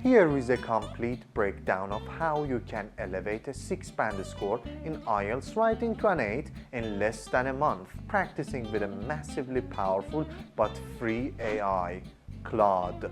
Here is a complete breakdown of how you can elevate a 6-band score in IELTS writing to an 8 in less than a month, practicing with a massively powerful but free AI, Claude.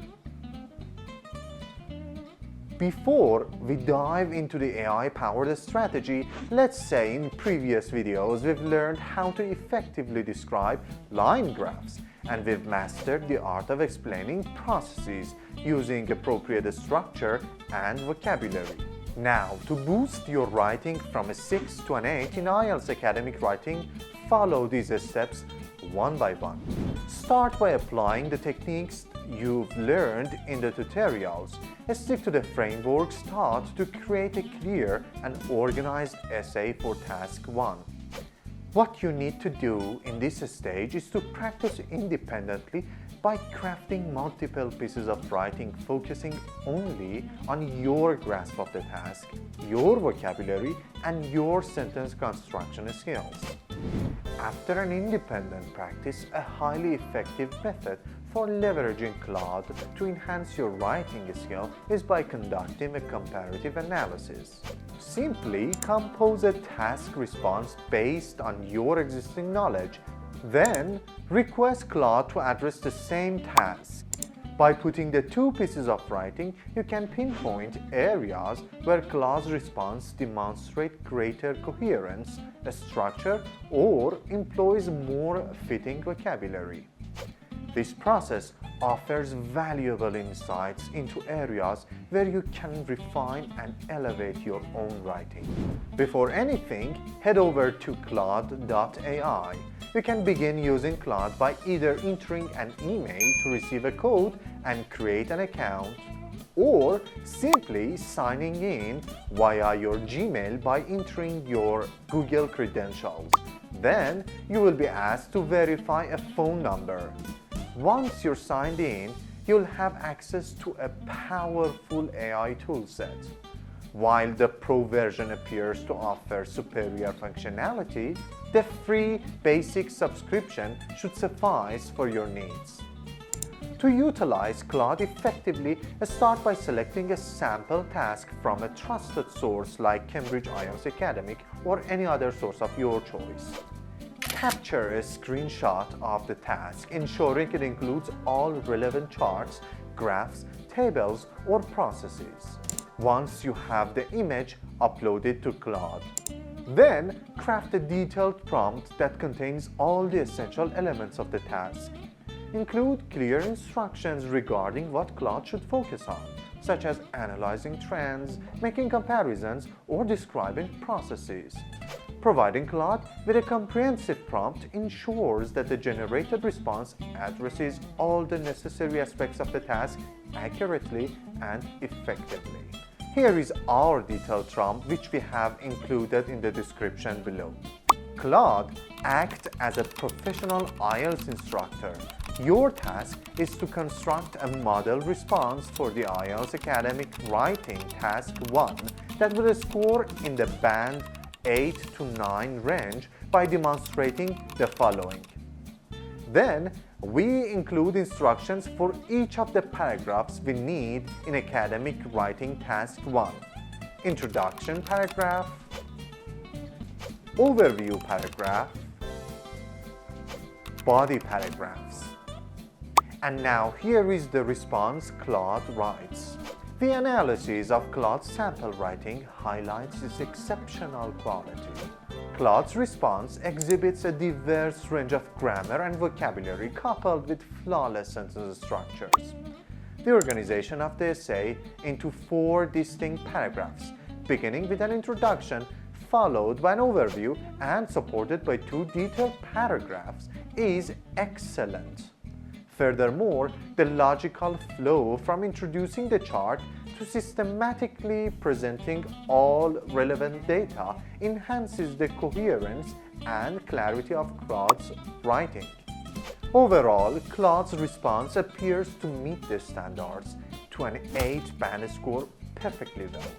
Before we dive into the AI-powered strategy, let's say in previous videos we've learned how to effectively describe line graphs, and we've mastered the art of explaining processes using appropriate structure and vocabulary. Now, to boost your writing from a 6 to an 8 in IELTS academic writing, follow these steps one by one. Start by applying the techniques you've learned in the tutorials. Stick to the frameworks taught to create a clear and organized essay for task 1. What you need to do in this stage is to practice independently by crafting multiple pieces of writing, focusing only on your grasp of the task, your vocabulary, and your sentence construction skills. After an independent practice, a highly effective method for leveraging Claude to enhance your writing skill is by conducting a comparative analysis. Simply compose a task response based on your existing knowledge. Then, request Claude to address the same task. By putting the two pieces of writing, you can pinpoint areas where Claude's response demonstrates greater coherence, structure, or employs more fitting vocabulary. This process offers valuable insights into areas where you can refine and elevate your own writing. Before anything, head over to Claude.ai. You can begin using Claude by either entering an email to receive a code and create an account, or simply signing in via your Gmail by entering your Google credentials. Then, you will be asked to verify a phone number. Once you're signed in, you'll have access to a powerful AI toolset. While the Pro version appears to offer superior functionality, the free basic subscription should suffice for your needs. To utilize Claude effectively, start by selecting a sample task from a trusted source like Cambridge IELTS Academic or any other source of your choice. Capture a screenshot of the task, ensuring it includes all relevant charts, graphs, tables, or processes. Once you have the image, upload it to Claude. Then, craft a detailed prompt that contains all the essential elements of the task. Include clear instructions regarding what Claude should focus on, such as analyzing trends, making comparisons, or describing processes. Providing Claude with a comprehensive prompt ensures that the generated response addresses all the necessary aspects of the task accurately and effectively. Here is our detailed prompt, which we have included in the description below. Claude acts as a professional IELTS instructor. Your task is to construct a model response for the IELTS Academic Writing Task 1 that will score in the band 8 to 9 range by demonstrating the following. Then, we include instructions for each of the paragraphs we need in Academic Writing Task 1. Introduction paragraph, overview paragraph, body paragraphs. And now here is the response Claude writes. The analysis of Claude's sample writing highlights its exceptional quality. Claude's response exhibits a diverse range of grammar and vocabulary coupled with flawless sentence structures. The organization of the essay into 4 distinct paragraphs, beginning with an introduction, followed by an overview, and supported by 2 detailed paragraphs, is excellent. Furthermore, the logical flow from introducing the chart to systematically presenting all relevant data enhances the coherence and clarity of Claude's writing. Overall, Claude's response appears to meet the standards to an 8-band score perfectly well.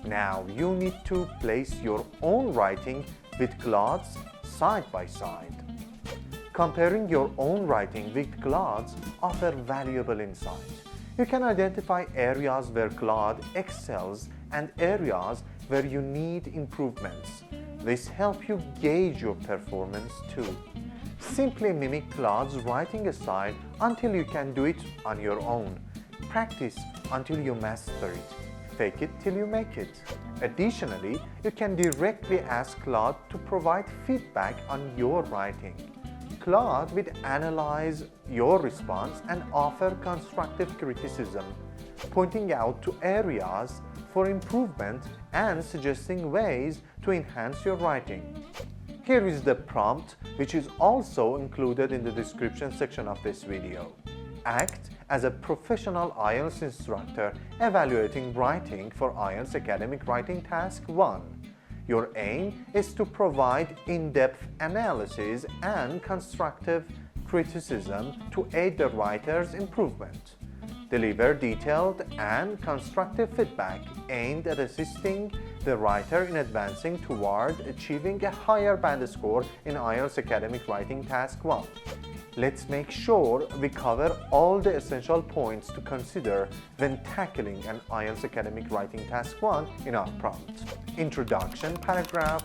Now, you need to place your own writing with Claude's side by side. Comparing your own writing with Claude's offers valuable insights. You can identify areas where Claude excels and areas where you need improvements. This helps you gauge your performance too. Simply mimic Claude's writing style until you can do it on your own. Practice until you master it. Fake it till you make it. Additionally, you can directly ask Claude to provide feedback on your writing. Claude will analyze your response and offer constructive criticism, pointing out to areas for improvement and suggesting ways to enhance your writing. Here is the prompt, which is also included in the description section of this video. Act as a professional IELTS instructor evaluating writing for IELTS Academic Writing Task 1. Your aim is to provide in-depth analysis and constructive criticism to aid the writer's improvement. Deliver detailed and constructive feedback aimed at assisting the writer in advancing toward achieving a higher band score in IELTS Academic Writing Task 1. Let's make sure we cover all the essential points to consider when tackling an IELTS Academic Writing Task 1 in our prompt. Introduction paragraph,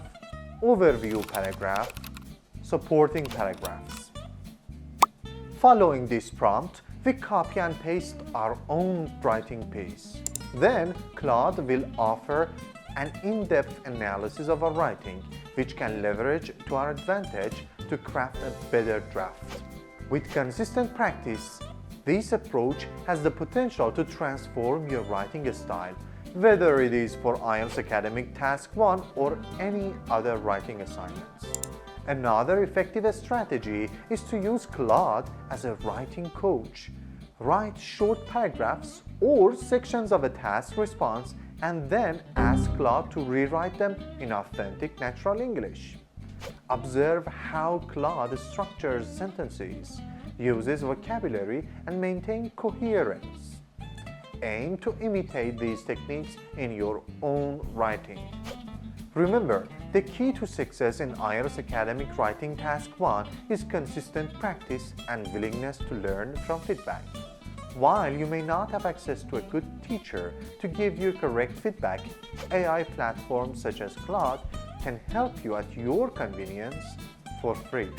overview paragraph, supporting paragraphs. Following this prompt, we copy and paste our own writing piece. Then, Claude will offer an in-depth analysis of our writing, which can leverage to our advantage to craft a better draft. With consistent practice, this approach has the potential to transform your writing style, whether it is for IELTS Academic Task 1 or any other writing assignments. Another effective strategy is to use Claude as a writing coach. Write short paragraphs or sections of a task response and then ask Claude to rewrite them in authentic natural English. Observe how Claude structures sentences, uses vocabulary, and maintains coherence. Aim to imitate these techniques in your own writing. Remember, the key to success in IELTS Academic Writing Task 1 is consistent practice and willingness to learn from feedback. While you may not have access to a good teacher to give you correct feedback, AI platforms such as Claude can help you at your convenience for free.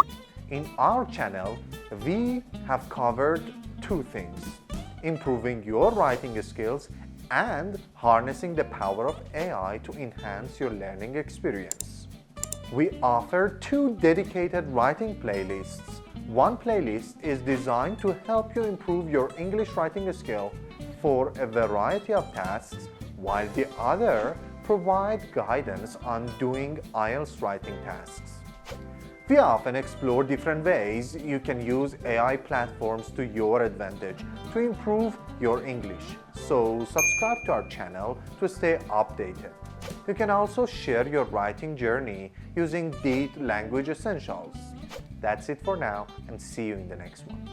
In our channel, we have covered two things: improving your writing skills and harnessing the power of AI to enhance your learning experience. We offer two dedicated writing playlists. One playlist is designed to help you improve your English writing skill for a variety of tasks, while the other provides guidance on doing IELTS writing tasks. We often explore different ways you can use AI platforms to your advantage to improve your English, so subscribe to our channel to stay updated. You can also share your writing journey using these language essentials. That's it for now, and see you in the next one.